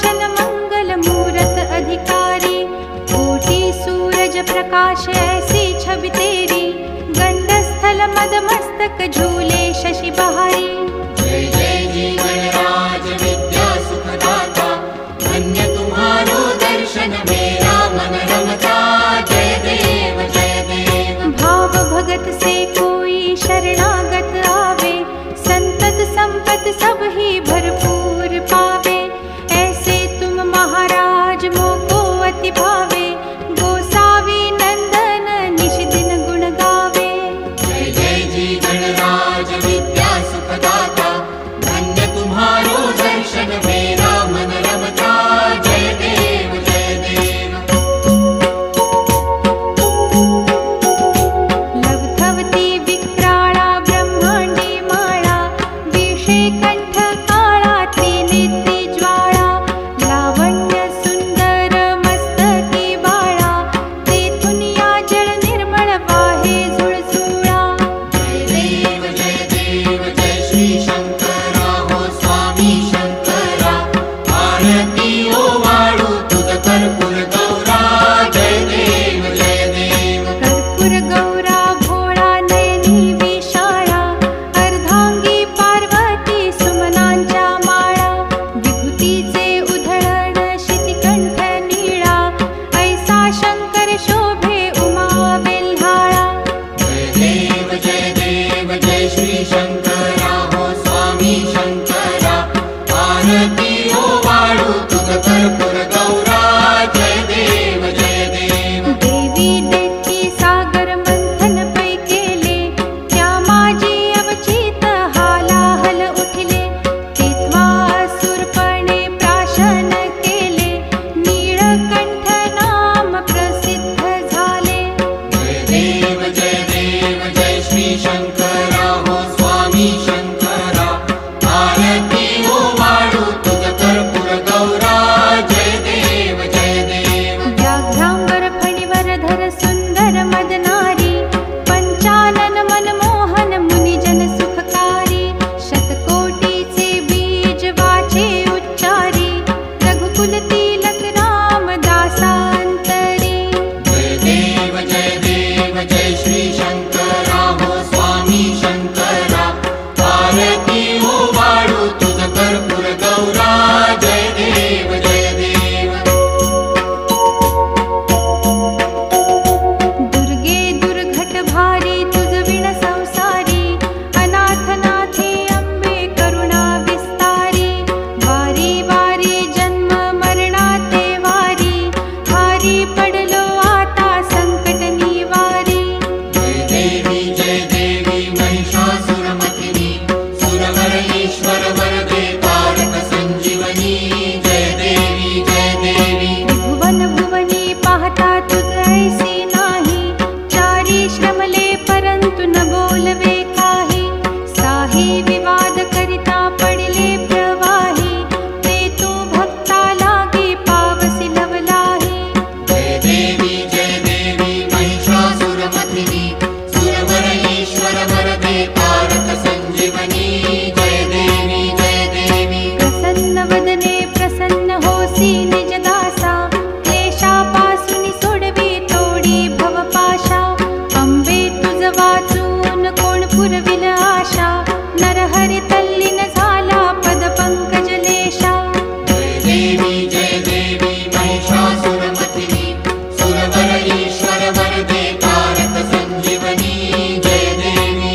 सुदर्शन मंगल मूरत अधिकारी, कोटि सूरज प्रकाश ऐसी छवि तेरी, गंडस्थल मद मस्तक झूले शशि बहारी। जय जय जी गणराज विद्या सुखदाता, धन्य तुम्हारो दर्शन मेरा मन रमता। जय देव जय देव। भाव भगत से कोई शरणागत आवे, संतत संपत सब ही भरपूर पावे। ऐसे तुम महाराज मोको अति भावे, गोसावी नंदन निश दिन गुण गावे। जय जय जी गणराज विद्या सुखदाता, धन्य तुम्हारो दर्शन मेरा मन रमता। जय देव जय देव। लवथवती विक्राळा ब्रह्मांडी माळा, विषे कंठ काळा त्रिनेत्री ज्वाळा, लावण्य सुंदर मस्तकी बाळा, तेथून या जळ निर्मळ वाहे झुळझुळा। जय देव जय श्री शंकरा हो स्वामी शंकरा, आरती ओ वाळू तुझ कर्पूर गौरा। जय देव जय देव। कर्पूर गौरा भोळा नयनी विशाळा, अर्धांगी पार्वती सुमनांच्या माळा, विभूतीचे उधळण शितिकंठ नीळा, ऐसा शंकर शोभे उमा बेल्हाळा। जय देव जय श्री शंकरा हो स्वामी शंकरा, आरती ओ वाळू तुझ कर्पूर गौरा। जय देव जय देव। देवी देती सागर मंथन पै केले, त्या माझी अवचित हालाहल उठले, तेथवा असुरपणे प्राशन केले, नीळकंठ नाम प्रसिद्ध झाले। जय देव जय श्री शंकरा हो स्वामी शंकरा, आरती ओ वाळू तुझ कर्पूर गौरा। जय देव जय देव। व्याघ्रांबर फणीवर धर सुंदर मदनारी, पंचानन मनमोहन मुनिजन सुखकारी, शतकोटीचे बीज वाचे उच्चारी, रघुकुल तिलक राम दासांतरी। जय देव जय श्री शंकरा हो स्वामी शंकरा, आरती ओ वाळू तुझ कर्पूर गौरा। जय देव जय देव। दुर्गे दुर्घट भारी तुझ विण संसारी, अनाथनाथे अंबे करुणा विस्तारी, वारी वारी जन्म मरणाते वारी, भारी पडलो आता संकट निवारी। जय देवी महिषासुरमथिनी, सुरवर ईश्वर वरदे तारक संजीवनी। जय देवी जय देवी। भुवन भुवनी पाहता तुझ ऐसी नाही, चारी श्रमले परंतु न बोलवे काही, साही विवाद करिता पडले प्रवाही, ते तू भक्ता लागी पावसी लवलाही। जय देवी महिषासुरमथिनी, सुरवर ईश्वर वरदे तारक संजीवनी। जय देवी जय देवी। प्रसन्न वदने प्रसन्न होसी निज दासा, क्लेशापासून सोडवी तोडी भवपाशा, अंबे तुझ वाचून कोण पुरविल आशा, नरहरी तल्लीन झाला पद पंकजलेशा। जय देवी महिषासुरमथिनी, सुरवर ईश्वर वरदे तारक संजीवनी। जय देवी